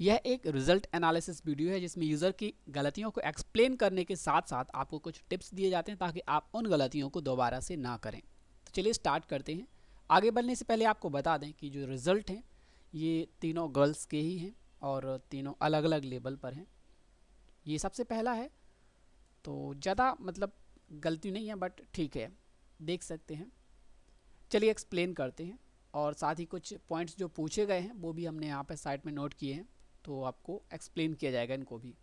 यह एक result analysis video है जिसमें यूज़र की गलतियों को एक्सप्लेन करने के साथ साथ आपको कुछ टिप्स दिए जाते हैं ताकि आप उन गलतियों को दोबारा से ना करें। तो चलिए स्टार्ट करते हैं। आगे बढ़ने से पहले आपको बता दें कि जो रिज़ल्ट हैं ये तीनों गर्ल्स के ही हैं और तीनों अलग अलग लेवल पर हैं। ये सबसे पहला है, तो ज़्यादा मतलब गलती नहीं है बट ठीक है, देख सकते हैं। चलिए एक्सप्लेन करते हैं और साथ ही कुछ पॉइंट्स जो पूछे गए हैं वो भी हमने यहाँ पर साइड में नोट किए हैं, तो आपको एक्सप्लेन किया जाएगा इनको भी।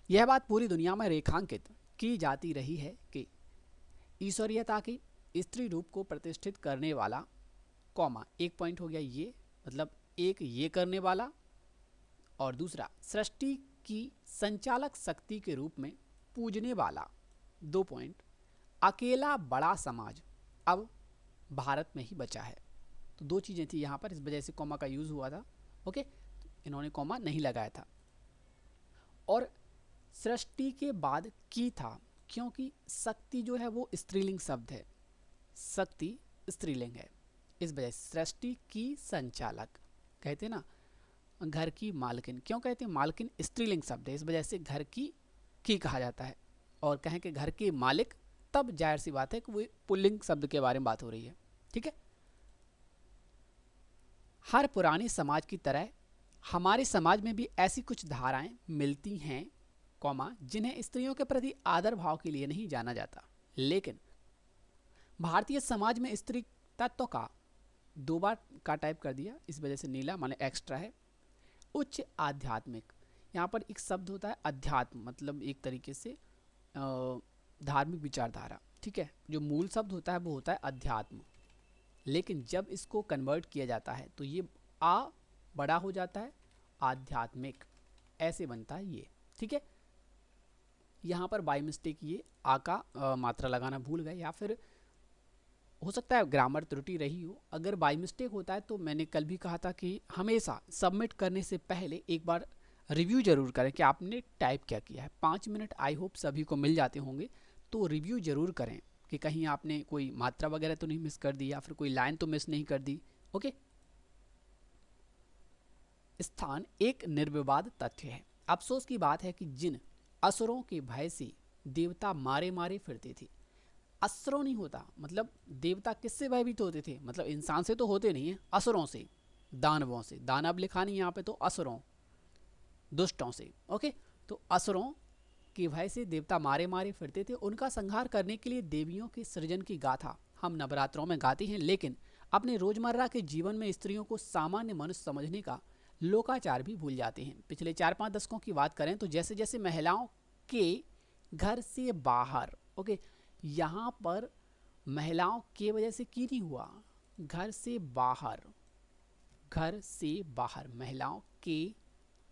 यह बात पूरी दुनिया में रेखांकित की जाती रही है कि ईश्वरीयता की स्त्री रूप को प्रतिष्ठित करने वाला, कॉमा एक पॉइंट हो गया ये, मतलब एक ये करने वाला, और दूसरा सृष्टि की संचालक शक्ति के रूप में पूजने वाला, 2 पॉइंट, अकेला बड़ा समाज अब भारत में ही बचा है। तो 2 चीज़ें थी यहाँ पर, इस वजह से कॉमा का यूज़ हुआ था। ओके, इन्होंने कॉमा नहीं लगाया था। और सृष्टि के बाद की था, क्योंकि शक्ति जो है वो स्त्रीलिंग शब्द है, शक्ति स्त्रीलिंग है, इस वजह से सृष्टि की संचालक, कहते ना घर की मालकिन, क्यों कहते हैं मालकिन, स्त्रीलिंग शब्द है, इस वजह से घर की कहा जाता है। और कहें कि घर के मालिक, तब जाहिर सी बात है कि वो पुल्लिंग शब्द के बारे में बात हो रही है। ठीक है, हर पुराने समाज की तरह हमारे समाज में भी ऐसी कुछ धाराएं मिलती हैं, कॉमा, जिन्हें स्त्रियों के प्रति आदर भाव के लिए नहीं जाना जाता, लेकिन भारतीय समाज में स्त्री तत्व का 2 बार का टाइप कर दिया, इस वजह से नीला माने एक्स्ट्रा है, उच्च आध्यात्मिक, यहाँ पर एक शब्द होता है अध्यात्म, मतलब एक तरीके से धार्मिक विचारधारा। ठीक है, जो मूल शब्द होता है वो होता है अध्यात्म, लेकिन जब इसको कन्वर्ट किया जाता है तो ये आ बड़ा हो जाता है, आध्यात्मिक, ऐसे बनता है ये। ठीक है, यहाँ पर बाय मिस्टेक ये आ का मात्रा लगाना भूल गए, या फिर हो सकता है ग्रामर त्रुटि रही हो। अगर बाय मिस्टेक होता है तो मैंने कल भी कहा था कि हमेशा सबमिट करने से पहले एक बार रिव्यू जरूर करें कि आपने टाइप क्या किया है। 5 मिनट आई होप सभी को मिल जाते होंगे, तो रिव्यू जरूर करें कि कहीं आपने कोई मात्रा वगैरह तो नहीं मिस कर दी या फिर कोई लाइन तो मिस नहीं कर दी। ओके, स्थान एक निर्विवाद तथ्य है। अफसोस की बात है कि जिन असुरों के भय से देवता मारे मारे फिरते थे, असुरों नहीं होता, मतलब देवता किससे भयभीत होते थे, मतलब इंसान से तो होते नहीं है, असुरों से, दानवों से, दानव लिखा नहीं यहाँ पे, तो असुरों, दुष्टों से। ओके, तो असुरों के भय से देवता मारे मारे फिरते थे, उनका संहार करने के लिए देवियों के सृजन की गाथा हम नवरात्रों में गाते हैं, लेकिन अपने रोजमर्रा के जीवन में स्त्रियों को सामान्य मनुष्य समझने का लोकाचार भी भूल जाते हैं। पिछले 4-5 दशकों की बात करें तो जैसे जैसे महिलाओं के घर से बाहर, ओके, यहाँ पर महिलाओं के वजह से की नहीं हुआ, घर से बाहर, घर से बाहर, महिलाओं के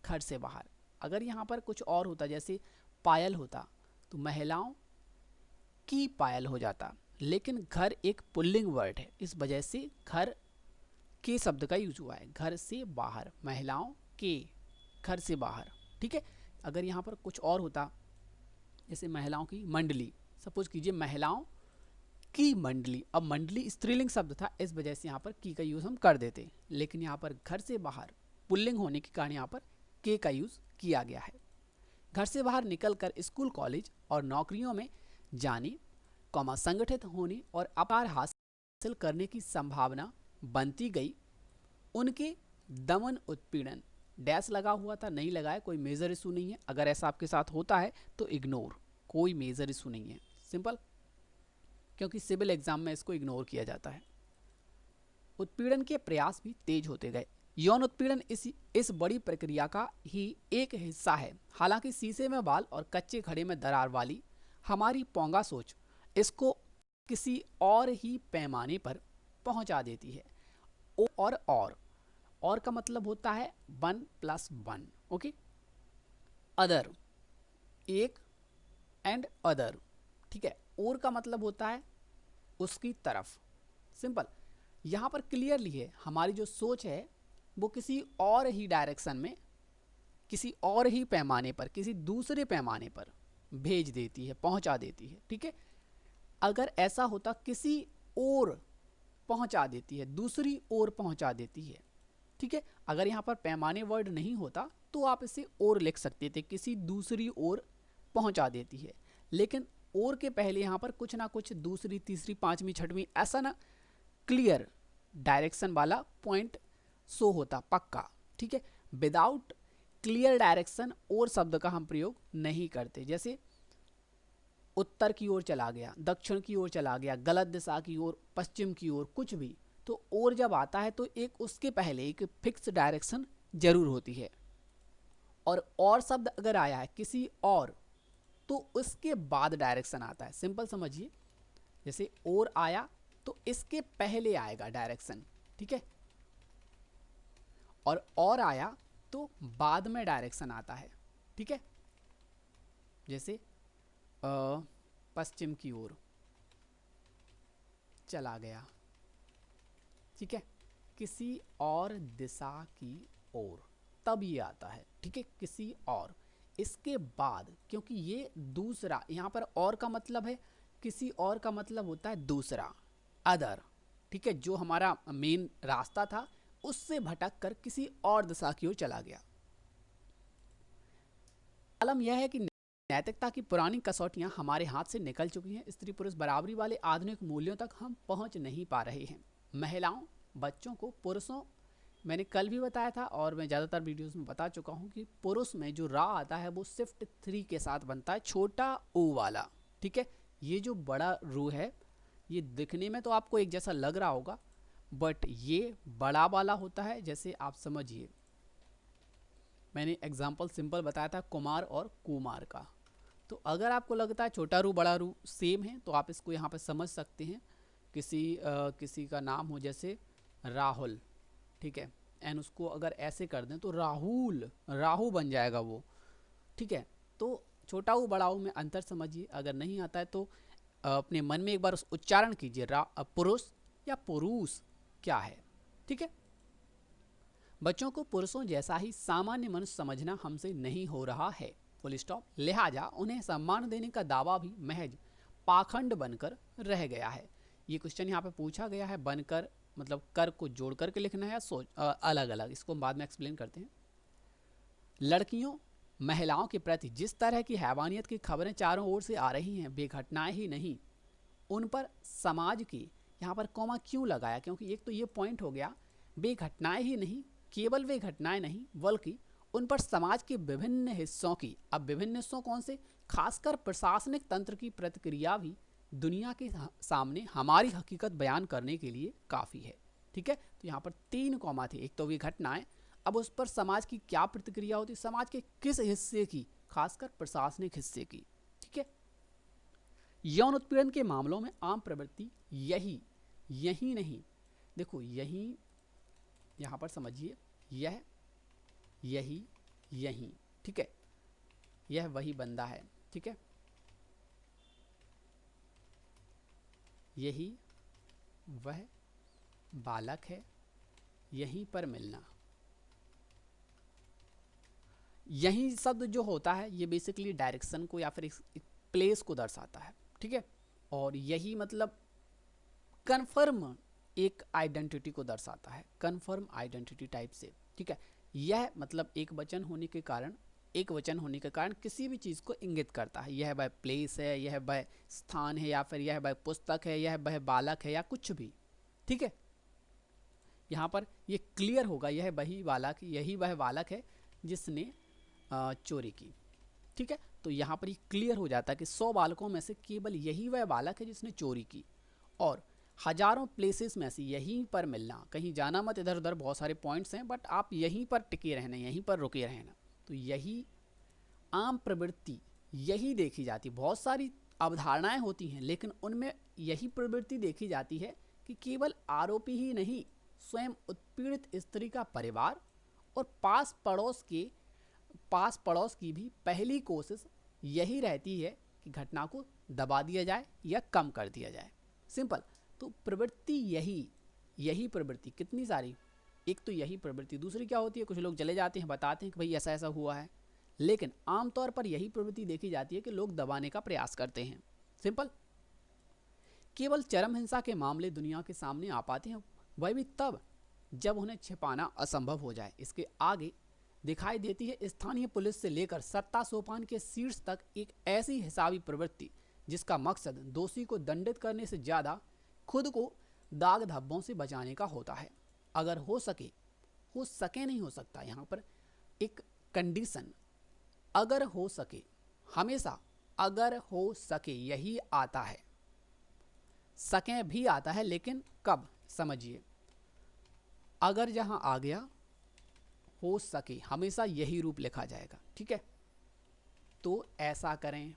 घर से बाहर। अगर यहाँ पर कुछ और होता, जैसे पायल होता, तो महिलाओं की पायल हो जाता, लेकिन घर एक पुल्लिंग वर्ड है, इस वजह से घर के शब्द का यूज हुआ है, घर से बाहर, महिलाओं के घर से बाहर। ठीक है, अगर यहाँ पर कुछ और होता, जैसे महिलाओं की मंडली, सपोज कीजिए महिलाओं की मंडली, अब मंडली स्त्रीलिंग शब्द था, इस वजह से यहाँ पर की का यूज हम कर देते, लेकिन यहाँ पर घर से बाहर पुल्लिंग होने के कारण यहाँ पर के का यूज किया गया है। घर से बाहर निकलकर स्कूल, कॉलेज और नौकरियों में जाने, कॉमा, संगठित होने और अपार हासिल करने की संभावना बनती गई। उनके दमन उत्पीड़न, डैश लगा हुआ था, नहीं लगाया, कोई मेजर इशू नहीं है, अगर ऐसा आपके साथ होता है तो इग्नोर, कोई मेजर इशू नहीं है, सिंपल, क्योंकि सिविल एग्जाम में इसको इग्नोर किया जाता है। उत्पीड़न के प्रयास भी तेज होते गए। यौन उत्पीड़न इस बड़ी प्रक्रिया का ही एक हिस्सा है। हालांकि शीशे में बाल और कच्चे घड़े में दरार वाली हमारी पोंगा सोच इसको किसी और ही पैमाने पर पहुंचा देती है। और का मतलब होता है 1+1, ओके, अदर, एक, एंड अदर। ठीक है, और का मतलब होता है उसकी तरफ, सिंपल। यहाँ पर क्लियरली है, हमारी जो सोच है वो किसी और ही डायरेक्शन में, किसी और ही पैमाने पर, किसी दूसरे पैमाने पर भेज देती है, पहुंचा देती है। ठीक है, अगर ऐसा होता किसी और पहुंचा देती है, दूसरी ओर पहुंचा देती है। ठीक है, अगर यहाँ पर पैमाने वर्ड नहीं होता तो आप इसे और लिख सकते थे, किसी दूसरी ओर पहुँचा देती है, लेकिन और के पहले यहाँ पर कुछ ना कुछ दूसरी, तीसरी, पाँचवीं, छठवीं, ऐसा ना क्लियर डायरेक्शन वाला पॉइंट शो होता पक्का। ठीक है, विदाउट क्लियर डायरेक्शन और शब्द का हम प्रयोग नहीं करते। जैसे उत्तर की ओर चला गया, दक्षिण की ओर चला गया, गलत दिशा की ओर, पश्चिम की ओर, कुछ भी, तो और जब आता है तो एक उसके पहले एक फिक्स डायरेक्शन जरूर होती है। और शब्द अगर आया है किसी और, तो उसके बाद डायरेक्शन आता है। सिंपल समझिए, जैसे और आया तो इसके पहले आएगा डायरेक्शन, ठीक है, और आया तो बाद में डायरेक्शन आता है। ठीक है, जैसे पश्चिम की ओर चला गया, ठीक है, किसी और दिशा की ओर, तब ये आता है। ठीक है, किसी और, इसके बाद, क्योंकि ये दूसरा, यहाँ पर और का मतलब है, किसी और का मतलब होता है दूसरा, अदर। ठीक है, जो हमारा मेन रास्ता था उससे भटक कर किसी और दिशा की ओर चला गया। आलम यह है कि नैतिकता की पुरानी कसौटियां हमारे हाथ से निकल चुकी हैं। स्त्री पुरुष बराबरी वाले आधुनिक मूल्यों तक हम पहुंच नहीं पा रहे हैं। महिलाओं, बच्चों को पुरुषों, मैंने कल भी बताया था और मैं ज़्यादातर वीडियोस में बता चुका हूं कि पुरुष में जो रा आता है वो शिफ्ट 3 के साथ बनता है, छोटा ओ वाला। ठीक है, ये जो बड़ा रू है, ये दिखने में तो आपको एक जैसा लग रहा होगा, बट ये बड़ा वाला होता है। जैसे आप समझिए, मैंने एग्जाम्पल सिंपल बताया था कुमार और कुमार का, तो अगर आपको लगता है छोटा रू बड़ा रू सेम है तो आप इसको यहाँ पे समझ सकते हैं। किसी का नाम हो जैसे राहुल, ठीक है, एंड उसको अगर ऐसे कर दें तो राहुल, राहु बन जाएगा वो। ठीक है, तो छोटा ऊ बड़ा ऊ में अंतर समझिए। अगर नहीं आता है तो अपने मन में एक बार उच्चारण कीजिए, पुरुष या पुरुष क्या है। ठीक है, बच्चों को पुरुषों जैसा ही सामान्य मनुष्य समझना हमसे नहीं हो रहा है, फुल स्टॉप। लिहाजा उन्हें सम्मान देने का दावा भी महज पाखंड बनकर रह गया है। ये क्वेश्चन यहाँ पे पूछा गया है, बनकर मतलब कर को जोड़ करके लिखना है या सोच अलग अलग, इसको हम बाद में एक्सप्लेन करते हैं। लड़कियों, महिलाओं के प्रति जिस तरह की हैवानियत की खबरें चारों ओर से आ रही हैं, वे घटनाएं ही नहीं, उन पर समाज की, यहाँ पर कॉमा क्यों लगाया, क्योंकि एक तो ये पॉइंट हो गया, वे घटनाएं ही नहीं, केवल वे घटनाएं नहीं बल्कि उन पर समाज के विभिन्न हिस्सों की, अब विभिन्न हिस्सों कौन से, खासकर प्रशासनिक तंत्र की प्रतिक्रिया भी दुनिया के सामने हमारी हकीकत बयान करने के लिए काफ़ी है। ठीक है, तो यहाँ पर 3 कॉमा थे, एक तो वे घटनाएं, अब उस पर समाज की क्या प्रतिक्रिया होती, समाज के किस हिस्से की, खासकर प्रशासनिक हिस्से की। ठीक है, यौन उत्पीड़न के मामलों में आम प्रवृत्ति यही नहीं, देखो यही, यहाँ पर समझिए, यही, ठीक है, यह वही बंदा है, ठीक है, यही वह बालक है, यहीं पर मिलना। यही शब्द जो होता है ये बेसिकली डायरेक्शन को या फिर एक प्लेस को दर्शाता है। ठीक है, और यही मतलब कन्फर्म एक आइडेंटिटी को दर्शाता है, कन्फर्म आइडेंटिटी टाइप से। ठीक है, यह मतलब एक वचन होने के कारण किसी भी चीज़ को इंगित करता है। यह वह प्लेस है, यह वह स्थान है, या फिर यह वह पुस्तक है, यह वह बालक है, या कुछ भी। ठीक है, यहाँ पर ये क्लियर होगा, यह वही बालक, यही वह बालक है जिसने चोरी की। ठीक है, तो यहाँ पर ये क्लियर हो जाता है कि 100 बालकों में से केवल यही वह बालक है जिसने चोरी की, और हजारों प्लेसेस में से यहीं पर मिलना, कहीं जाना मत, इधर उधर बहुत सारे पॉइंट्स हैं, बट आप यहीं पर टिके रहना, यहीं पर रुके रहना। तो यही आम प्रवृत्ति यही देखी जाती, बहुत सारी अवधारणाएं होती हैं लेकिन उनमें यही प्रवृत्ति देखी जाती है कि केवल आरोपी ही नहीं, स्वयं उत्पीड़ित स्त्री का परिवार और पास पड़ोस की भी पहली कोशिश यही रहती है कि घटना को दबा दिया जाए या कम कर दिया जाए। सिंपल, तो प्रवृत्ति यही प्रवृत्ति कितनी सारी, एक तो यही प्रवृत्ति, दूसरी क्या होती है, कुछ लोग चले जाते हैं बताते हैं कि भाई ऐसा ऐसा हुआ है, लेकिन आमतौर पर यही प्रवृत्ति देखी जाती है कि लोग दबाने का प्रयास करते हैं। सिंपल, केवल चरम हिंसा के मामले दुनिया के सामने आ पाते हैं, वह भी तब जब उन्हें छिपाना असंभव हो जाए। इसके आगे दिखाई देती है स्थानीय पुलिस से लेकर सत्ता सोपान के शीर्ष तक एक ऐसी हिसाबी प्रवृत्ति जिसका मकसद दोषी को दंडित करने से ज़्यादा खुद को दाग धब्बों से बचाने का होता है। अगर हो सके नहीं हो सकता, यहाँ पर एक कंडीशन, अगर हो सके, हमेशा अगर हो सके यही आता है, सके भी आता है, लेकिन कब, समझिए, अगर जहां आ गया हो सके हमेशा यही रूप लिखा जाएगा, ठीक है। तो ऐसा करें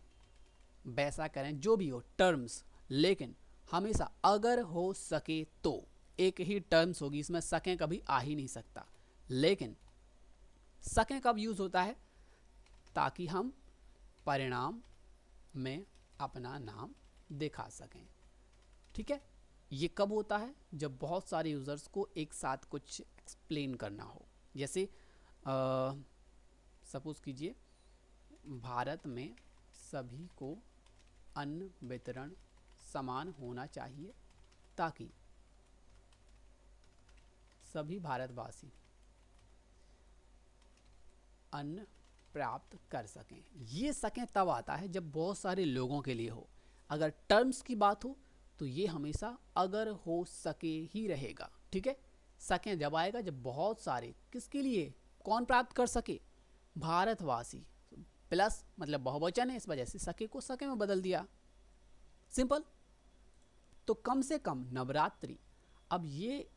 वैसा करें जो भी हो टर्म्स, लेकिन हमेशा अगर हो सके तो एक ही टर्म्स होगी, इसमें सकें कभी आ ही नहीं सकता। लेकिन सकें कब यूज होता है, ताकि हम परिणाम में अपना नाम दिखा सकें, ठीक है। ये कब होता है, जब बहुत सारे यूज़र्स को एक साथ कुछ एक्सप्लेन करना हो। जैसे सपोज कीजिए भारत में सभी को अन्न वितरण समान होना चाहिए ताकि सभी भारतवासी अन्न प्राप्त कर सकें। ये सकें तब आता है जब बहुत सारे लोगों के लिए हो। अगर टर्म्स की बात हो तो ये हमेशा अगर हो सके ही रहेगा, ठीक है। सकें जब आएगा जब बहुत सारे, किसके लिए, कौन प्राप्त कर सके, भारतवासी, प्लस मतलब बहुवचन है, इस वजह से सके को सके में बदल दिया, सिंपल। तो कम से कम नवरात्रि, अब ये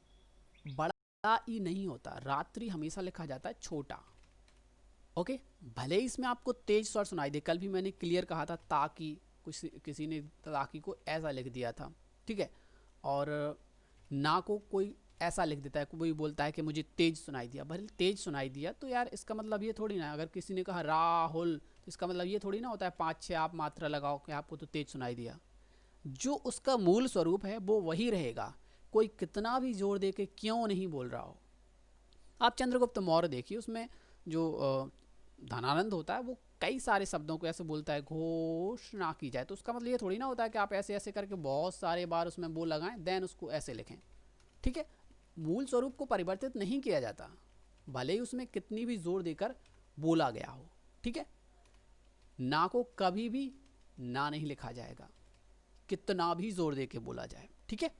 बड़ा ई नहीं होता, रात्रि हमेशा लिखा जाता है छोटा, ओके। भले ही इसमें आपको तेज स्वर सुनाई दे, कल भी मैंने क्लियर कहा था ताकि, कुछ किसी ने ताकि को ऐसा लिख दिया था, ठीक है। और ना को कोई ऐसा लिख देता है, कोई बोलता है कि मुझे तेज सुनाई दिया, भले तेज सुनाई दिया तो यार इसका मतलब ये थोड़ी ना, अगर किसी ने कहा राहुल तो इसका मतलब ये थोड़ी ना होता है 5-6 आप मात्रा लगाओ कि आपको तो तेज सुनाई दिया। जो उसका मूल स्वरूप है वो वही रहेगा, कोई कितना भी जोर दे के क्यों नहीं बोल रहा हो। आप चंद्रगुप्त मौर्य देखिए, उसमें जो धनानंद होता है वो कई सारे शब्दों को ऐसे बोलता है, घोषणा की जाए, तो उसका मतलब ये थोड़ी ना होता है कि आप ऐसे ऐसे करके बहुत सारे बार उसमें वो लगाएं देन उसको ऐसे लिखें, ठीक है। मूल स्वरूप को परिवर्तित नहीं किया जाता, भले ही उसमें कितनी भी जोर देकर बोला गया हो, ठीक है। ना को कभी भी ना नहीं लिखा जाएगा, कितना भी जोर दे के बोला जाए, ठीक है।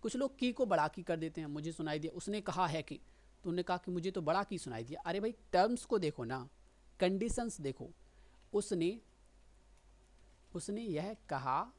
कुछ लोग की को बड़ा की कर देते हैं, मुझे सुनाई दिया, उसने कहा है कि, तो उन्होंने कहा कि मुझे तो बड़ा की सुनाई दिया। अरे भाई टर्म्स को देखो ना, कंडीशंस देखो, उसने यह कहा,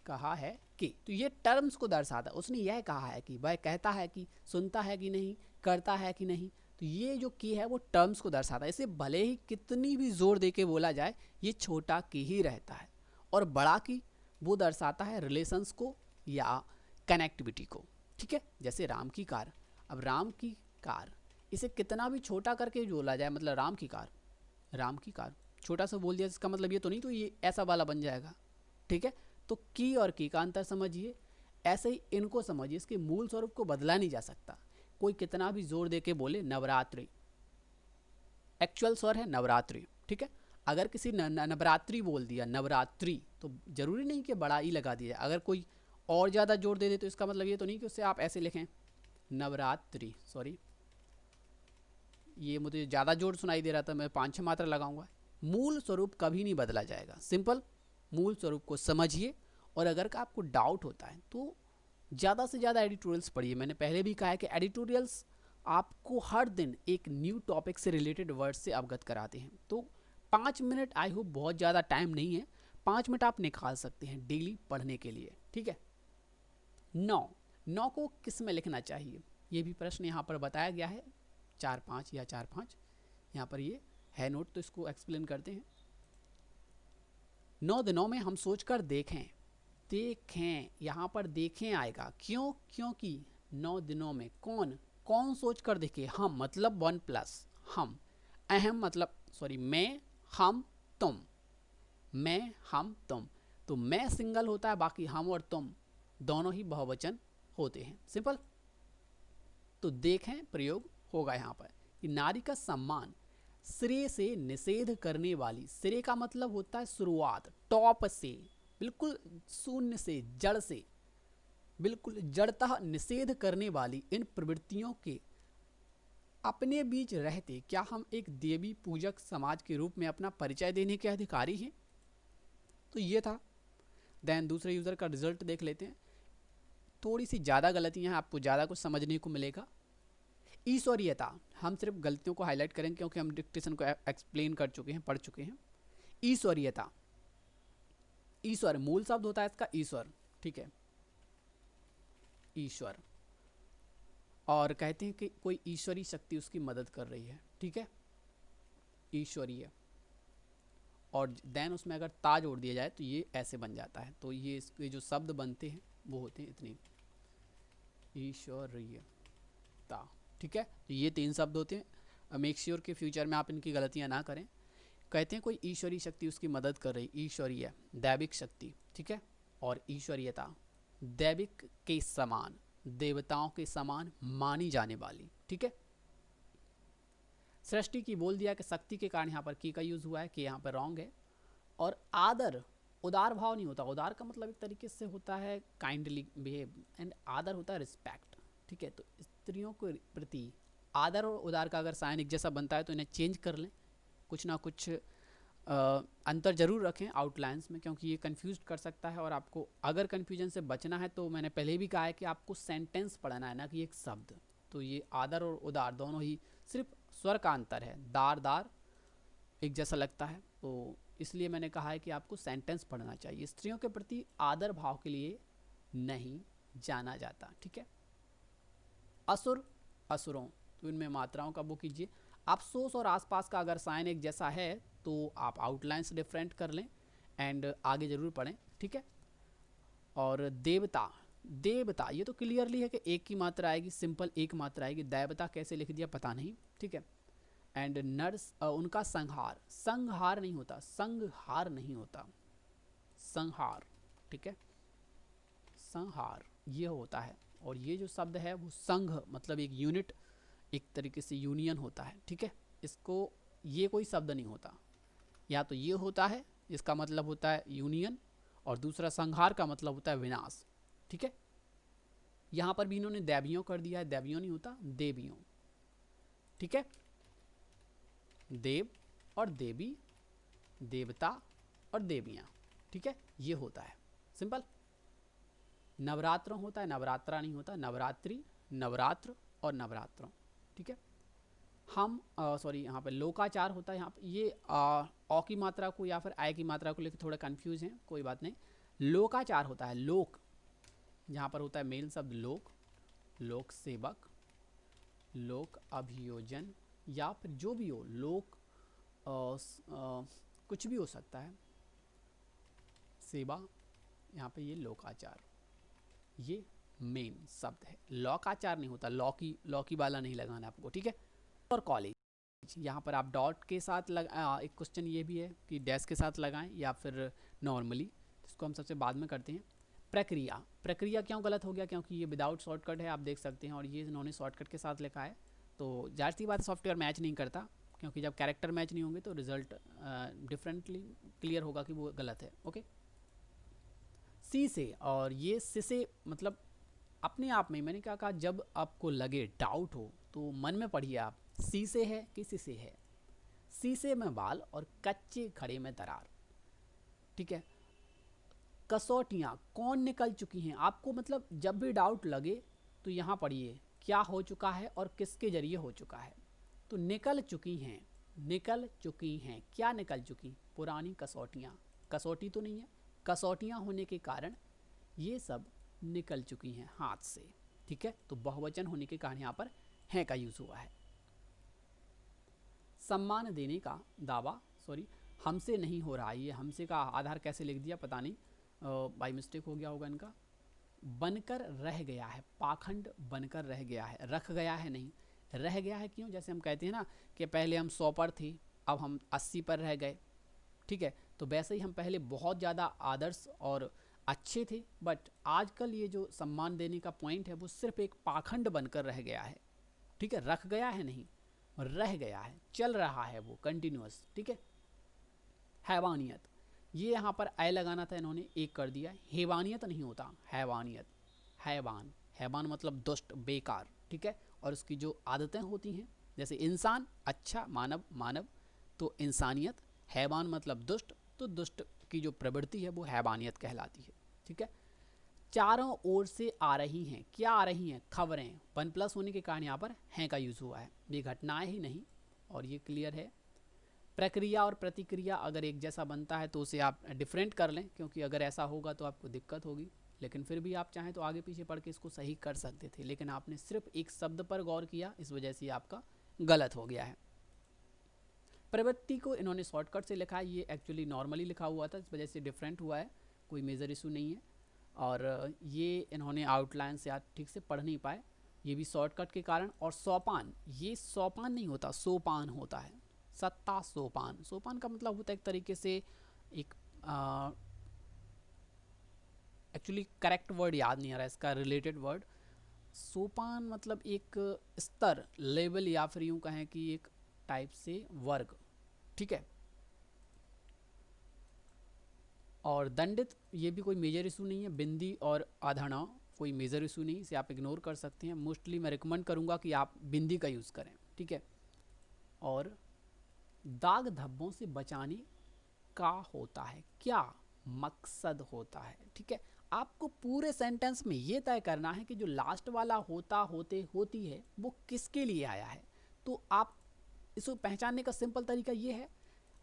कहा है कि, तो ये टर्म्स को दर्शाता है। उसने यह कहा है कि, वह कहता है कि, सुनता है कि नहीं, करता है कि नहीं, तो ये जो की है वो टर्म्स को दर्शाता है। इसे भले ही कितनी भी जोर दे के बोला जाए ये छोटा की ही रहता है, और बड़ा की वो दर्शाता है रिलेशंस को या कनेक्टिविटी को, ठीक है। जैसे राम की कार, अब राम की कार, इसे कितना भी छोटा करके बोला जाए, मतलब राम की कार छोटा सा बोल दिया, इसका मतलब ये तो नहीं तो ये ऐसा वाला बन जाएगा, ठीक है। तो की और की का अंतर समझिए, ऐसे ही इनको समझिए, इसके मूल स्वरूप को बदला नहीं जा सकता। कोई कितना भी जोर दे के बोले नवरात्रि, एक्चुअल स्वर है नवरात्रि, ठीक है। अगर किसी नवरात्रि बोल दिया, नवरात्रि, तो जरूरी नहीं कि बड़ा ई लगा दिया। अगर कोई और ज़्यादा जोर दे दे तो इसका मतलब ये तो नहीं कि उससे आप ऐसे लिखें नवरात्रि, ये मुझे ज़्यादा जोर सुनाई दे रहा था, मैं 5-6 मात्रा लगाऊंगा। मूल स्वरूप कभी नहीं बदला जाएगा, सिंपल। मूल स्वरूप को समझिए, और अगर का आपको डाउट होता है तो ज़्यादा से ज़्यादा एडिटोरियल्स पढ़िए। मैंने पहले भी कहा है कि एडिटोरियल्स आपको हर दिन एक न्यू टॉपिक से रिलेटेड वर्ड से अवगत कराते हैं। तो 5 मिनट, आई होप बहुत ज़्यादा टाइम नहीं है, 5 मिनट आप निकाल सकते हैं डेली पढ़ने के लिए, ठीक है। 9 को किस में लिखना चाहिए, ये भी प्रश्न यहाँ पर बताया गया है, 4-5 या 4-5 यहाँ पर ये है नोट, तो इसको एक्सप्लेन करते हैं। 9 दिनों में हम सोचकर देखें, यहाँ पर देखें आएगा, क्यों, क्योंकि 9 दिनों में कौन सोच कर देखे, हम मतलब 1+ हम, अहम मतलब मैं, हम, तुम, तो मैं सिंगल होता है, बाकी हम और तुम दोनों ही बहुवचन होते हैं, सिंपल। तो देखें प्रयोग होगा यहाँ पर कि नारी का सम्मान सिरे से निषेध करने वाली, सिरे का मतलब होता है शुरुआत, टॉप से, बिल्कुल शून्य से, जड़ से, बिल्कुल जड़ता निषेध करने वाली इन प्रवृत्तियों के अपने बीच रहते क्या हम एक देवी पूजक समाज के रूप में अपना परिचय देने के अधिकारी हैं? तो ये था। देन दूसरे यूज़र का रिजल्ट देख लेते हैं। थोड़ी सी ज़्यादा गलतियां हैं, आपको ज़्यादा कुछ समझने को मिलेगा। ईश्वरीयता, हम सिर्फ गलतियों को हाईलाइट करेंगे क्योंकि हम डिक्टेशन को एक्सप्लेन कर चुके हैं, पढ़ चुके हैं। ईश्वरीयता, ईश्वर मूल शब्द होता है इसका ईश्वर, ठीक है, ईश्वर। और कहते हैं कि कोई ईश्वरी शक्ति उसकी मदद कर रही है, ठीक है, ईश्वरीय। और देन उसमें अगर ता जोड़ दिया जाए तो ये ऐसे बन जाता है। तो ये इसके जो शब्द बनते हैं वो होते हैं इतने, ईश्वरीयता, ठीक है। तो ये 3 शब्द होते हैं। मेक श्योर के फ्यूचर में आप इनकी गलतियां ना करें। कहते हैं कोई ईश्वरी शक्ति उसकी मदद कर रही, ईश्वरीय दैविक शक्ति, ठीक है। और ईश्वरीयता दैविक के समान, देवताओं के समान मानी जाने वाली, ठीक है। सृष्टि की बोल दिया कि शक्ति के कारण यहाँ पर की का यूज हुआ है, कि यहाँ पर रॉन्ग है। और आदर, उदार भाव नहीं होता। उदार का मतलब एक तरीके से होता है काइंडली बिहेव, एंड आदर होता है रिस्पेक्ट, ठीक है। तो स्त्रियों के प्रति आदर और उदार का अगर साइन एक जैसा बनता है तो इन्हें चेंज कर लें, कुछ ना कुछ अंतर जरूर रखें आउटलाइंस में, क्योंकि ये कंफ्यूज कर सकता है। और आपको अगर कंफ्यूजन से बचना है तो मैंने पहले भी कहा है कि आपको सेंटेंस पढ़ना है, ना कि एक शब्द। तो ये आदर और उदार दोनों ही सिर्फ स्वर का अंतर है, दार दार एक जैसा लगता है, तो इसलिए मैंने कहा है कि आपको सेंटेंस पढ़ना चाहिए। स्त्रियों के प्रति आदर भाव के लिए नहीं जाना जाता, ठीक है। असुर, असुरों, तो इनमें मात्राओं का वो कीजिए। अफसोस और आसपास का अगर साइन एक जैसा है तो आप आउटलाइंस डिफरेंट कर लें एंड आगे जरूर पढ़ें, ठीक है। और देवता, देवता ये तो क्लियरली है कि एक की मात्रा आएगी, सिंपल एक मात्रा आएगी। देवता कैसे लिख दिया पता नहीं, ठीक है। एंड नर्स, उनका संहार, संहार नहीं होता, संहार नहीं होता, संहार, ठीक है, संहार ये होता है। और ये जो शब्द है वो संघ, मतलब एक यूनिट, एक तरीके से यूनियन होता है, ठीक है। इसको, ये कोई शब्द नहीं होता, या तो ये होता है इसका मतलब होता है यूनियन, और दूसरा संहार का मतलब होता है विनाश, ठीक है। यहां पर भी इन्होंने दैवियों कर दिया है, दैवियों नहीं होता, देवियों, ठीक है। देव और देवी, देवता और देवियां, ठीक है, ये होता है सिंपल। नवरात्र होता है, नवरात्रा नहीं होता, नवरात्रि, नवरात्र और नवरात्रों, ठीक है। हम सॉरी यहाँ पे लोकाचार होता है। यहाँ पे ये औ की मात्रा को या फिर आय की मात्रा को लेकर थोड़ा कंफ्यूज हैं, कोई बात नहीं। लोकाचार होता है, लोक यहाँ पर होता है मेल शब्द लोक, लोक सेवक, लोक अभियोजन, या फिर जो भी हो लोक कुछ भी हो सकता है, सेवा, यहाँ पे ये लोकाचार, ये मेन शब्द है। लोकाचार नहीं होता, लौकी वाला नहीं लगाना आपको, ठीक है। और कॉलेज, यहाँ पर आप डॉट के साथ एक क्वेश्चन ये भी है कि डैश के साथ लगाएं या फिर नॉर्मली, इसको हम सबसे बाद में करते हैं। प्रक्रिया, प्रक्रिया क्यों गलत हो गया, क्योंकि ये विदाउट शॉर्टकट है, आप देख सकते हैं, और ये इन्होंने शॉर्टकट के साथ लिखा है। तो जाहिर सी बात है सॉफ्टवेयर मैच नहीं करता, क्योंकि जब कैरेक्टर मैच नहीं होंगे तो रिजल्ट डिफरेंटली क्लियर होगा कि वो गलत है, ओके। सी से, और ये से मतलब अपने आप में, मैंने क्या कहा, जब आपको लगे डाउट हो तो मन में पढ़िए आप, सी से है कि सी से है। शीशे में बाल और कच्चे खड़े में दरार, ठीक है। कसौटियाँ कौन निकल चुकी हैं, आपको मतलब जब भी डाउट लगे तो यहाँ पढ़िए क्या हो चुका है और किसके जरिए हो चुका है। तो निकल चुकी हैं, निकल चुकी हैं, क्या निकल चुकी, पुरानी कसौटियाँ, कसौटी तो नहीं है, कसौटियाँ होने के कारण ये सब निकल चुकी हैं हाथ से, ठीक है। तो बहुवचन होने के कारण यहाँ पर हैं का यूज हुआ है। सम्मान देने का दावा, सॉरी हमसे नहीं हो रहा, ये हमसे का आधार कैसे लिख दिया पता नहीं, बाई मिस्टेक हो गया होगा इनका। बनकर रह गया है, पाखंड बनकर रह गया है, रख गया है नहीं, रह गया है क्यों, जैसे हम कहते हैं ना कि पहले हम 100 पर थे अब हम 80 पर रह गए, ठीक है। तो वैसे ही हम पहले बहुत ज़्यादा आदर्श और अच्छे थे, बट आजकल ये जो सम्मान देने का पॉइंट है वो सिर्फ एक पाखंड बनकर रह गया है, ठीक है। रख गया है नहीं, रह गया है, चल रहा है वो कंटिन्यूअस, ठीक है। हैवानियत, ये यहाँ पर ऐ लगाना था, इन्होंने एक कर दिया, हैवानियत नहीं होता, हैवानियत, हैवान, हैवान मतलब दुष्ट, बेकार, ठीक है। और उसकी जो आदतें होती हैं, जैसे इंसान अच्छा, मानव, मानव तो इंसानियत, हैवान मतलब दुष्ट, तो दुष्ट की जो प्रवृत्ति है वो हैवानियत कहलाती है, ठीक है। चारों ओर से आ रही हैं, क्या आ रही हैं? खबरें। वन प्लस होने के कारण यहाँ पर हैं का यूज़ हुआ है, ये घटनाएं ही नहीं, और ये क्लियर है। प्रक्रिया और प्रतिक्रिया अगर एक जैसा बनता है तो उसे आप डिफरेंट कर लें, क्योंकि अगर ऐसा होगा तो आपको दिक्कत होगी, लेकिन फिर भी आप चाहें तो आगे पीछे पढ़ के इसको सही कर सकते थे, लेकिन आपने सिर्फ एक शब्द पर गौर किया, इस वजह से आपका गलत हो गया है। प्रवृत्ति को इन्होंने शॉर्टकट से लिखा है, ये एक्चुअली नॉर्मली लिखा हुआ था, इस वजह से डिफरेंट हुआ है, कोई मेजर इशू नहीं है। और ये इन्होंने आउटलाइन से आज ठीक से पढ़ नहीं पाए, ये भी शॉर्टकट के कारण। और सोपान, ये सोपान नहीं होता, सोपान होता है, सत्ता सोपान। सोपान का मतलब होता है एक तरीके से एक एक्चुअली करेक्ट वर्ड याद नहीं आ रहा है इसका रिलेटेड वर्ड। सोपान मतलब एक स्तर, लेवल, या फिर यूँ कहें कि एक टाइप से वर्ग, ठीक है। और दंडित, ये भी कोई मेजर इशू नहीं है, बिंदी और आधाना कोई मेजर इशू नहीं, इसे आप इग्नोर कर सकते हैं। मोस्टली मैं रिकमेंड करूँगा कि आप बिंदी का यूज़ करें, ठीक है। और दाग धब्बों से बचाने का होता है, क्या मकसद होता है, ठीक है। आपको पूरे सेंटेंस में ये तय करना है कि जो लास्ट वाला होता, होते, होती है, वो किसके लिए आया है। तो आप इसको पहचानने का सिंपल तरीका ये है,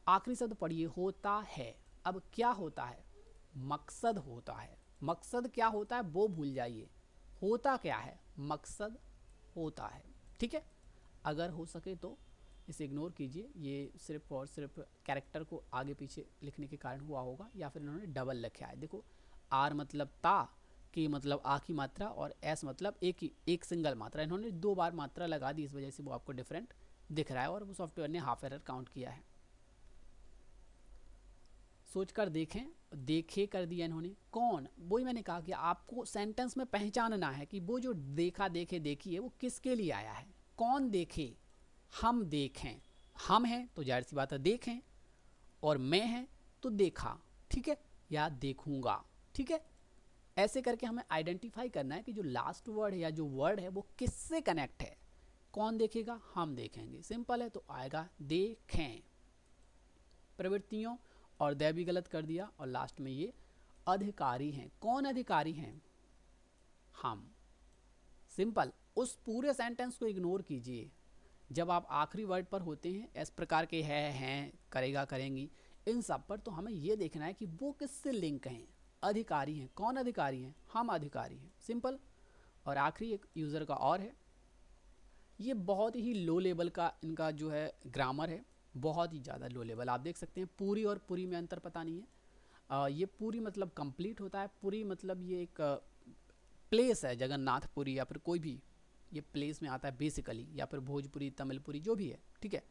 आखिरी शब्द पढ़िए, होता है। अब क्या होता है? मकसद होता है। मकसद क्या होता है वो भूल जाइए, होता क्या है? मकसद होता है, ठीक है। अगर हो सके तो इसे इग्नोर कीजिए, ये सिर्फ और सिर्फ कैरेक्टर को आगे पीछे लिखने के कारण हुआ होगा, या फिर इन्होंने डबल लिखा है। देखो, आर मतलब ता, के मतलब आ की मात्रा, और एस मतलब एक सिंगल मात्रा, इन्होंने 2 बार मात्रा लगा दी, इस वजह से वो आपको डिफरेंट दिख रहा है, और वो सॉफ्टवेयर ने हाफ एरर काउंट किया है। सोच कर देखें, देखे कर दिया इन्होंने। कौन, वही मैंने कहा कि आपको सेंटेंस में पहचानना है कि वो जो देखा, देखे, देखी है, वो किसके लिए आया है। कौन देखे? हम देखें, हम हैं तो जाहिर सी बात है देखें, और मैं हैं तो देखा, ठीक है, या देखूंगा, ठीक है। ऐसे करके हमें आइडेंटिफाई करना है कि जो लास्ट वर्ड है या जो वर्ड है वो किससे कनेक्ट है। कौन देखेगा? हम देखेंगे, सिंपल है, तो आएगा देखें। प्रवृत्तियों और दे भी गलत कर दिया, और लास्ट में ये अधिकारी हैं। कौन अधिकारी हैं? हम। सिंपल, उस पूरे सेंटेंस को इग्नोर कीजिए। जब आप आखिरी वर्ड पर होते हैं, इस प्रकार के है, हैं, करेगा, करेंगी, इन सब पर, तो हमें ये देखना है कि वो किससे लिंक हैं। अधिकारी हैं, कौन अधिकारी हैं? हम अधिकारी हैं, सिंपल। और आखिरी एक यूज़र का और है, ये बहुत ही लो लेवल का इनका जो है ग्रामर है, बहुत ही ज़्यादा लो लेवल। आप देख सकते हैं पूरी और पूरी में अंतर पता नहीं है। ये पूरी मतलब कंप्लीट होता है, पूरी मतलब ये एक प्लेस है, जगन्नाथपुरी या फिर कोई भी ये प्लेस में आता है बेसिकली, या फिर भोजपुरी, तमिलपुरी, जो भी है, ठीक है।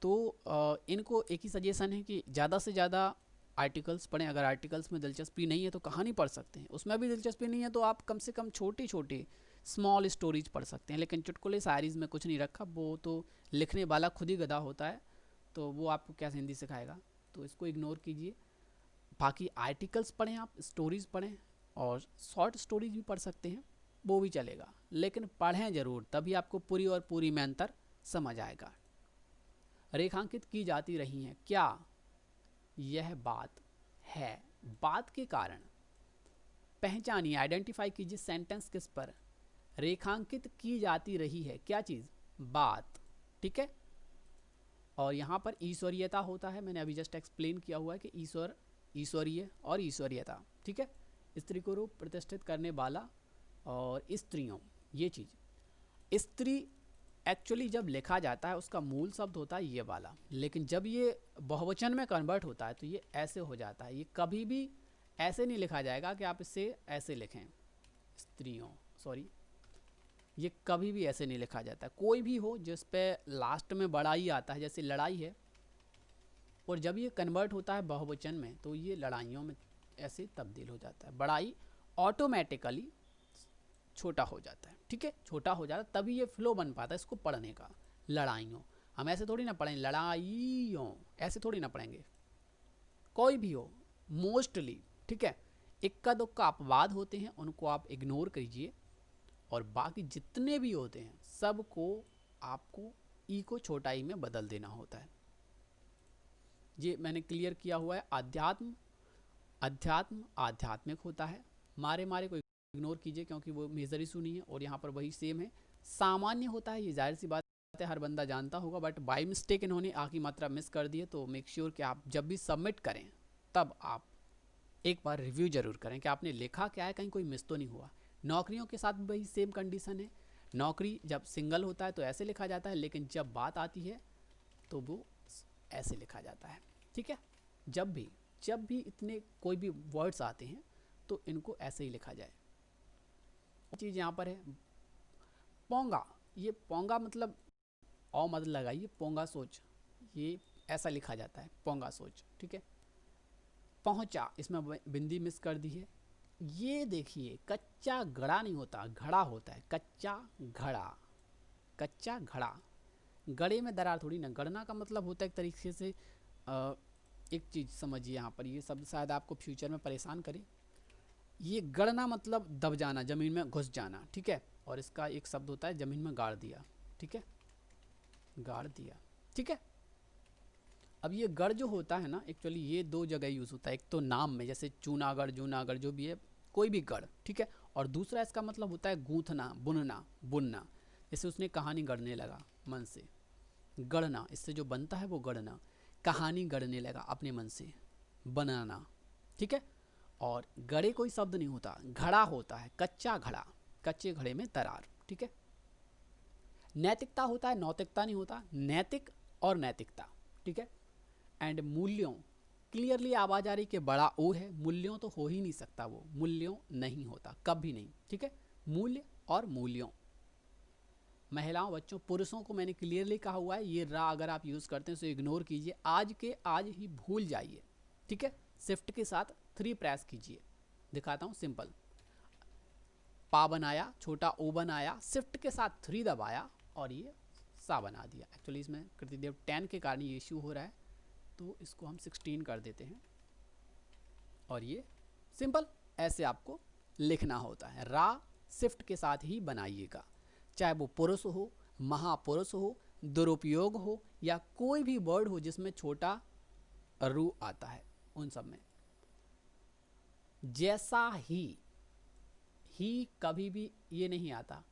तो इनको एक ही सजेशन है कि ज़्यादा से ज़्यादा आर्टिकल्स पढ़ें। अगर आर्टिकल्स में दिलचस्पी नहीं है तो कहानी पढ़ सकते हैं, उसमें भी दिलचस्पी नहीं है तो आप कम से कम छोटी छोटी स्मॉल स्टोरीज पढ़ सकते हैं। लेकिन चुटकुले शायरीज़ में कुछ नहीं रखा, वो तो लिखने वाला खुद ही गधा होता है, तो वो आपको क्या हिंदी सिखाएगा, तो इसको इग्नोर कीजिए। बाकी आर्टिकल्स पढ़ें, आप स्टोरीज़ पढ़ें, और शॉर्ट स्टोरीज भी पढ़ सकते हैं, वो भी चलेगा, लेकिन पढ़ें ज़रूर, तभी आपको पूरी और पूरी में अंतर समझ आएगा। रेखांकित की जाती रही हैं, क्या? यह बात है, बात के कारण पहचानिए, आइडेंटिफाई कीजिए सेंटेंस किस पर रेखांकित की जाती रही है, क्या चीज़? बात, ठीक है। और यहाँ पर ईश्वरीयता होता है, मैंने अभी जस्ट एक्सप्लेन किया हुआ है कि ईश्वर, ईश्वरीय और ईश्वरीयता, ठीक है। स्त्री को रूप प्रतिष्ठित करने वाला और स्त्रियों, ये चीज़। स्त्री एक्चुअली जब लिखा जाता है उसका मूल शब्द होता है ये वाला, लेकिन जब ये बहुवचन में कन्वर्ट होता है तो ये ऐसे हो जाता है। ये कभी भी ऐसे नहीं लिखा जाएगा कि आप इसे ऐसे लिखें, स्त्रियों, सॉरी, ये कभी भी ऐसे नहीं लिखा जाता। कोई भी हो जिस पे लास्ट में बड़ा ही आता है, जैसे लड़ाई है, और जब ये कन्वर्ट होता है बहुवचन में तो ये लड़ाइयों में ऐसे तब्दील हो जाता है। बड़ाई ऑटोमेटिकली छोटा हो जाता है, ठीक है, छोटा हो जाता है, तभी ये फ्लो बन पाता है इसको पढ़ने का। लड़ाइयों, हम ऐसे थोड़ी ना पढ़ेंगे, लड़ाइयों ऐसे थोड़ी ना पढ़ेंगे, कोई भी हो, मोस्टली, ठीक है। इक्का दुक्का अपवाद होते हैं, उनको आप इग्नोर कीजिए, और बाकी जितने भी होते हैं सबको आपको ई को छोटा ई में बदल देना होता है। ये मैंने क्लियर किया हुआ है। अध्यात्म अध्यात्म आध्यात्मिक होता है। मारे मारे को इग्नोर कीजिए क्योंकि वो मेजर इशू नहीं है, और यहाँ पर वही सेम है। सामान्य होता है, ये जाहिर सी बात है, हर बंदा जानता होगा, बट बाय मिस्टेक इन्होंने आ की मात्रा मिस कर दी है। तो मेक श्योर कि आप जब भी सबमिट करें तब आप एक बार रिव्यू जरूर करें कि आपने लिखा क्या है, कहीं कोई मिस तो नहीं हुआ। नौकरियों के साथ भी वही सेम कंडीशन है। नौकरी जब सिंगल होता है तो ऐसे लिखा जाता है, लेकिन जब बात आती है तो वो ऐसे लिखा जाता है। ठीक है, जब भी इतने कोई भी वर्ड्स आते हैं तो इनको ऐसे ही लिखा जाए। चीज़ यहाँ पर है पोंगा। ये पोंगा मतलब औ मत लगाइए, पोंगा सोच, ये ऐसा लिखा जाता है, पोंगा सोच। ठीक है, पहुंचा, इसमें बिंदी मिस कर दी है। ये देखिए कच्चा घड़ा नहीं होता, घड़ा होता है, कच्चा घड़ा, कच्चा घड़ा। गड़े में दरार थोड़ी ना, गड़ना का मतलब होता है एक तरीके से एक चीज़ समझिए यहाँ पर, ये शब्द शायद आपको फ्यूचर में परेशान करे। ये गड़ना मतलब दब जाना, ज़मीन में घुस जाना। ठीक है, और इसका एक शब्द होता है ज़मीन में गाड़ दिया। ठीक है, गाड़ दिया। ठीक है, अब ये गढ़ जो होता है ना, एक्चुअली ये दो जगह यूज़ होता है। एक तो नाम में, जैसे चूनागढ़, जूनागढ़, जो भी है कोई भी गढ़। ठीक है, और दूसरा इसका मतलब होता है गूंथना, बुनना, बुनना। जैसे उसने कहानी गढ़ने लगा मन से, गढ़ना, इससे जो बनता है वो गढ़ना। कहानी गढ़ने लगा अपने मन से, बनाना। ठीक है, और गड़े कोई शब्द नहीं होता, घड़ा होता है, कच्चा घड़ा, कच्चे घड़े में दरार। ठीक है, नैतिकता होता है, नैतिकता नहीं होता, नैतिक और नैतिकता। ठीक है, एंड मूल्यों, क्लियरली आवाज आ रही कि बड़ा ओ है, मूल्यों तो हो ही नहीं सकता, वो मूल्यों नहीं होता, कभी नहीं। ठीक है, मूल्य और मूल्यों। महिलाओं, बच्चों, पुरुषों को मैंने क्लियरली कहा हुआ है, ये रा अगर आप यूज़ करते हैं तो इग्नोर कीजिए, आज के आज ही भूल जाइए। ठीक है, शिफ्ट के साथ 3 प्रेस कीजिए, दिखाता हूँ सिंपल। पा बनाया, छोटा ओ बनाया, शिफ्ट के साथ 3 दबाया और ये सा बना दिया। एक्चुअली इसमें कृतिदेव 10 के कारण ये इश्यू हो रहा है, तो इसको हम 16 कर देते हैं, और ये सिंपल ऐसे आपको लिखना होता है। रा शिफ्ट के साथ ही बनाइएगा, चाहे वो पुरुष हो, महापुरुष हो, दुरुपयोग हो, या कोई भी वर्ड हो जिसमें छोटा रू आता है, उन सब में। जैसा ही कभी भी ये नहीं आता,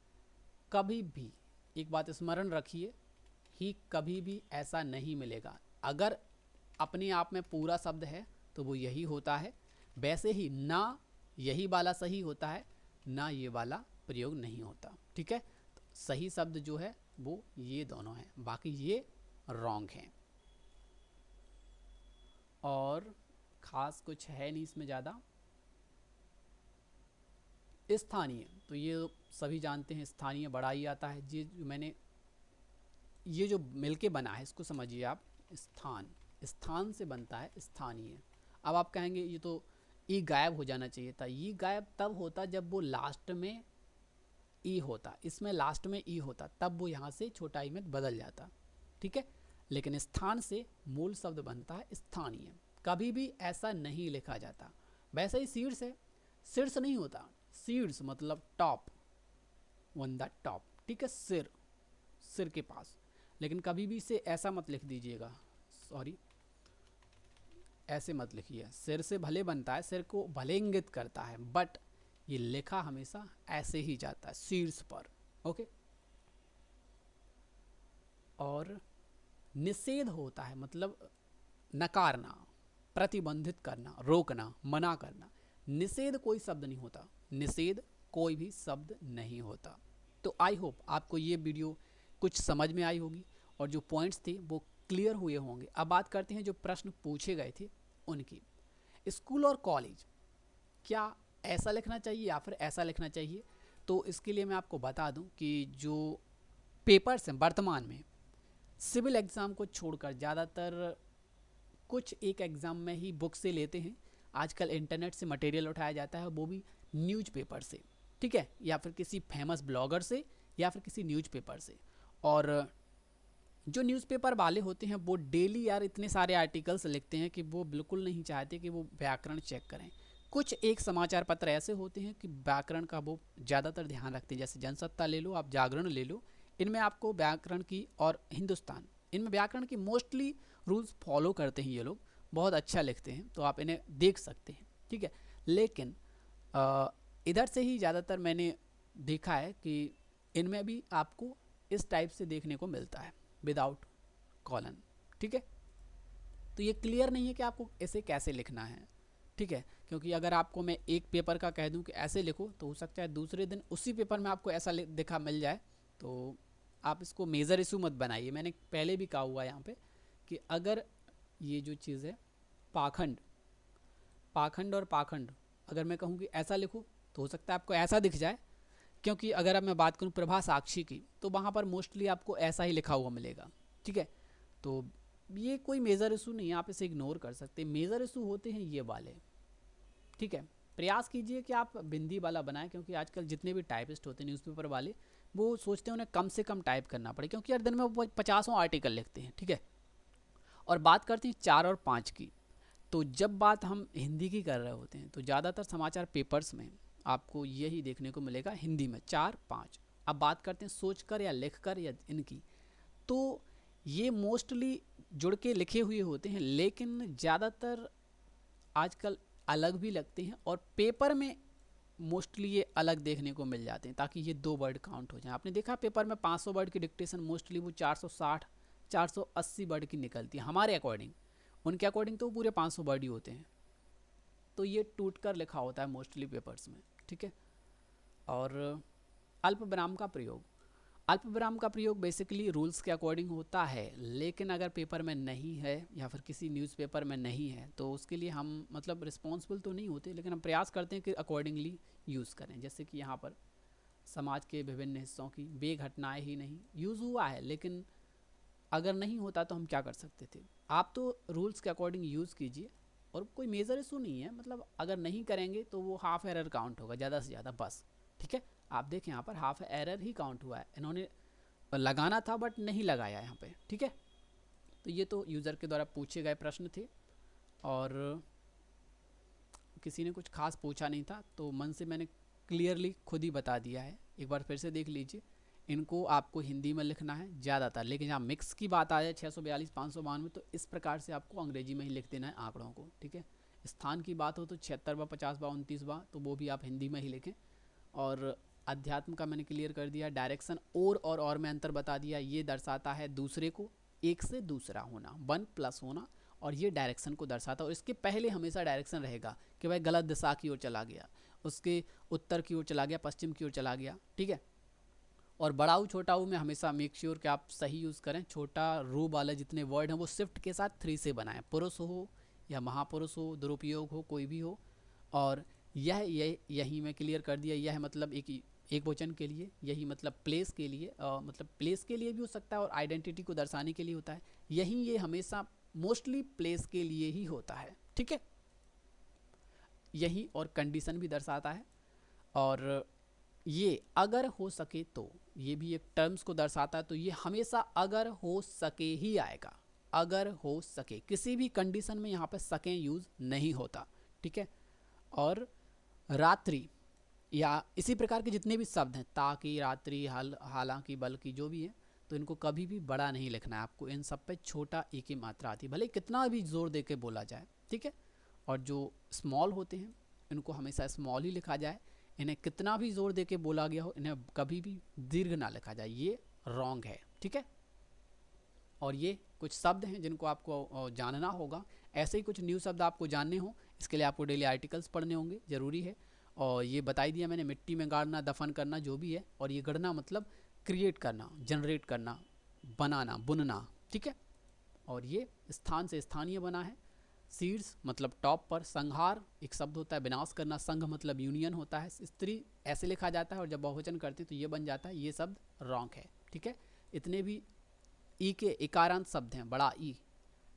कभी भी एक बात स्मरण रखिए, ही कभी भी ऐसा नहीं मिलेगा। अगर अपने आप में पूरा शब्द है तो वो यही होता है, वैसे ही ना यही वाला सही होता है, ना ये वाला प्रयोग नहीं होता। ठीक है, तो सही शब्द जो है वो ये दोनों हैं, बाकी ये रॉन्ग हैं। और ख़ास कुछ है नहीं इसमें ज़्यादा। स्थानीय, तो ये सभी जानते हैं, स्थानीय बड़ा ही आता है। ये जो मिलके बना है इसको समझिए आप, स्थान, स्थान से बनता है स्थानीय। अब आप कहेंगे ये तो ई गायब हो जाना चाहिए था। ये गायब तब होता जब वो लास्ट में ई होता, इसमें लास्ट में ई होता, तब वो यहाँ से छोटा ई में बदल जाता। ठीक है, लेकिन स्थान से मूल शब्द बनता है स्थानीय, कभी भी ऐसा नहीं लिखा जाता। वैसे ही शीर्ष है, शीर्ष नहीं होता, शीर्ष मतलब टॉप, वन द टॉप। ठीक है, सिर, सिर के पास, लेकिन कभी भी इसे ऐसा मत लिख दीजिएगा, सॉरी, ऐसे मत लिखिए। सिर से भले बनता है, सिर को भले इंगित करता है, बट ये लिखा हमेशा ऐसे ही जाता है, शीर्ष पर। ओके, और निषेध होता है, मतलब नकारना, प्रतिबंधित करना, रोकना, मना करना। निषेध कोई शब्द नहीं होता, निषेध कोई भी शब्द नहीं होता। तो आई होप आपको ये वीडियो कुछ समझ में आई होगी, और जो पॉइंट्स थे वो क्लियर हुए होंगे। अब बात करते हैं जो प्रश्न पूछे गए थे उनकी। स्कूल और कॉलेज, क्या ऐसा लिखना चाहिए या फिर ऐसा लिखना चाहिए? तो इसके लिए मैं आपको बता दूं कि जो पेपर्स हैं वर्तमान में, सिविल एग्ज़ाम को छोड़कर ज़्यादातर कुछ एक एग्ज़ाम में ही बुक से लेते हैं। आजकल इंटरनेट से मटेरियल उठाया जाता है, वो भी न्यूज़पेपर से। ठीक है, या फिर किसी फेमस ब्लॉगर से, या फिर किसी न्यूज़पेपर से। और जो न्यूज़पेपर वाले होते हैं वो डेली यार इतने सारे आर्टिकल्स लिखते हैं कि वो बिल्कुल नहीं चाहते कि वो व्याकरण चेक करें। कुछ एक समाचार पत्र ऐसे होते हैं कि व्याकरण का वो ज़्यादातर ध्यान रखते हैं, जैसे जनसत्ता ले लो, आप जागरण ले लो, इनमें आपको व्याकरण की, और हिंदुस्तान, इनमें व्याकरण की मोस्टली रूल्स फॉलो करते हैं ये लोग, बहुत अच्छा लिखते हैं, तो आप इन्हें देख सकते हैं, ठीक है। लेकिन इधर से ही ज़्यादातर मैंने देखा है कि इनमें भी आपको इस टाइप से देखने को मिलता है, विदाउट कॉलन, ठीक है। तो ये क्लियर नहीं है कि आपको इसे कैसे लिखना है, ठीक है, क्योंकि अगर आपको मैं एक पेपर का कह दूं कि ऐसे लिखो, तो हो सकता है दूसरे दिन उसी पेपर में आपको ऐसा दिखा मिल जाए, तो आप इसको मेजर इशू मत बनाइए। मैंने पहले भी कहा हुआ है यहाँ पे कि अगर ये जो चीज़ है पाखंड, पाखंड और पाखंड, अगर मैं कहूँ कि ऐसा लिखो तो हो सकता है आपको ऐसा दिख जाए, क्योंकि अगर अब मैं बात करूँ प्रभा साक्षी की, तो वहाँ पर मोस्टली आपको ऐसा ही लिखा हुआ मिलेगा, ठीक है। तो ये कोई मेजर इशू नहीं है, आप इसे इग्नोर कर सकते हैं। मेजर इशू होते हैं ये वाले, ठीक है। प्रयास कीजिए कि आप बिंदी वाला बनाएं, क्योंकि आजकल जितने भी टाइपिस्ट होते हैं न्यूज़पेपर वाले, वो सोचते हैं उन्हें कम से कम टाइप करना पड़े, क्योंकि हर दिन में वो 50 आर्टिकल लिखते हैं, ठीक है। और बात करते हैं 4 और 5 की, तो जब बात हम हिंदी की कर रहे होते हैं तो ज़्यादातर समाचार पेपर्स में आपको यही देखने को मिलेगा हिंदी में 4, 5। अब बात करते हैं सोचकर या लिखकर या इनकी, तो ये मोस्टली जुड़ के लिखे हुए होते हैं, लेकिन ज़्यादातर आजकल अलग भी लगते हैं, और पेपर में मोस्टली ये अलग देखने को मिल जाते हैं, ताकि ये 2 वर्ड काउंट हो जाए। आपने देखा पेपर में 500 वर्ड की डिक्टेशन मोस्टली वो 460 480 वर्ड की निकलती है हमारे अकॉर्डिंग, उनके अकॉर्डिंग तो वो पूरे 500 वर्ड ही होते हैं। तो ये टूट कर लिखा होता है मोस्टली पेपर्स में, ठीक है। और अल्प विराम का प्रयोग, अल्प विराम का प्रयोग बेसिकली रूल्स के अकॉर्डिंग होता है, लेकिन अगर पेपर में नहीं है या फिर किसी न्यूज़पेपर में नहीं है, तो उसके लिए हम मतलब रिस्पॉन्सिबल तो नहीं होते, लेकिन हम प्रयास करते हैं कि अकॉर्डिंगली यूज़ करें। जैसे कि यहाँ पर समाज के विभिन्न हिस्सों की वे घटनाएं ही नहीं, यूज़ हुआ है, लेकिन अगर नहीं होता तो हम क्या कर सकते थे। आप तो रूल्स के अकॉर्डिंग यूज़ कीजिए, और कोई मेजर इशू नहीं है, मतलब अगर नहीं करेंगे तो वो हाफ एरर काउंट होगा ज़्यादा से ज़्यादा, बस, ठीक है। आप देखें यहाँ पर हाफ एरर ही काउंट हुआ है, इन्होंने लगाना था बट नहीं लगाया यहाँ पे, ठीक है। तो ये तो यूज़र के द्वारा पूछे गए प्रश्न थे, और किसी ने कुछ खास पूछा नहीं था, तो मन से मैंने क्लियरली खुद ही बता दिया है। एक बार फिर से देख लीजिए, इनको आपको हिंदी में लिखना है ज़्यादातर, लेकिन जहाँ मिक्स की बात आ जाए 642 592, तो इस प्रकार से आपको अंग्रेजी में ही लिख देना है आंकड़ों को, ठीक है। स्थान की बात हो तो 76वां 50वां 29वां, तो वो भी आप हिंदी में ही लिखें। और अध्यात्म का मैंने क्लियर कर दिया, डायरेक्शन और में अंतर बता दिया, ये दर्शाता है दूसरे को, एक से दूसरा होना, 1 प्लस होना, और ये डायरेक्शन को दर्शाता है। और इसके पहले हमेशा डायरेक्शन रहेगा कि भाई गलत दिशा की ओर चला गया, उसके उत्तर की ओर चला गया, पश्चिम की ओर चला गया, ठीक है। और बड़ा ऊ छोटा ऊ में हमेशा मेक श्योर कि आप सही यूज़ करें। छोटा रू वाले जितने वर्ड हैं वो शिफ्ट के साथ 3 से बनाएं, पुरुष हो या महापुरुष हो, दुरुपयोग हो, कोई भी हो। और यही मैं क्लियर कर दिया, यह मतलब एक वचन के लिए, यही मतलब प्लेस के लिए, मतलब प्लेस के लिए भी हो सकता है और आइडेंटिटी को दर्शाने के लिए होता है। यही ये हमेशा मोस्टली प्लेस के लिए ही होता है, ठीक है। यही और कंडीशन भी दर्शाता है। और ये अगर हो सके तो, ये भी एक टर्म्स को दर्शाता है, तो ये हमेशा अगर हो सके ही आएगा, अगर हो सके, किसी भी कंडीशन में यहाँ पे सके यूज़ नहीं होता, ठीक है। और रात्रि या इसी प्रकार के जितने भी शब्द हैं, ताकि, रात्रि, हालांकि, बल्कि, जो भी है, तो इनको कभी भी बड़ा नहीं लिखना है आपको, इन सब पे छोटा एक ही मात्रा आती है, भले कितना भी जोर दे के बोला जाए, ठीक है। और जो स्मॉल होते हैं इनको हमेशा स्मॉल ही लिखा जाए, इन्हें कितना भी जोर दे के बोला गया हो इन्हें कभी भी दीर्घ ना लिखा जाए, ये रॉन्ग है, ठीक है। और ये कुछ शब्द हैं जिनको आपको जानना होगा, ऐसे ही कुछ न्यू शब्द आपको जानने हो, इसके लिए आपको डेली आर्टिकल्स पढ़ने होंगे, ज़रूरी है। और ये बताई दिया मैंने, मिट्टी में गाड़ना, दफन करना, जो भी है। और ये गढ़ना मतलब क्रिएट करना, जनरेट करना, बनाना, बुनना, ठीक है। और ये स्थान से स्थानीय बना है। शीर्ष मतलब टॉप पर, संहार एक शब्द होता है विनाश करना, संघ मतलब यूनियन होता है, स्त्री ऐसे लिखा जाता है, और जब बहुवचन करते हैं तो ये बन जाता है, ये शब्द रॉन्ग है, ठीक है। इतने भी ई के इकारांत शब्द हैं, बड़ा ई,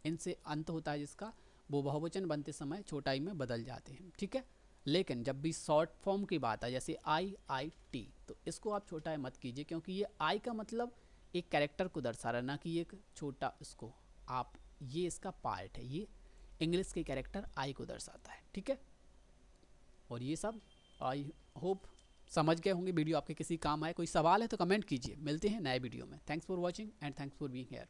इनसे अंत होता है जिसका, वो बहुवचन बनते समय छोटा ई में बदल जाते हैं, ठीक है। लेकिन जब भी शॉर्ट फॉर्म की बात है, जैसे IIT, तो इसको आप छोटा मत कीजिए, क्योंकि ये आई का मतलब एक कैरेक्टर को दर्शा रहा है, ना कि एक छोटा, इसको आप, ये इसका पार्ट है, ये इंग्लिश के कैरेक्टर आई को दर्शाता है, ठीक है। और ये सब आई होप समझ गए होंगे, वीडियो आपके किसी काम आए। कोई सवाल है तो कमेंट कीजिए। मिलते हैं नए वीडियो में। Thanks for watching and thanks for being here.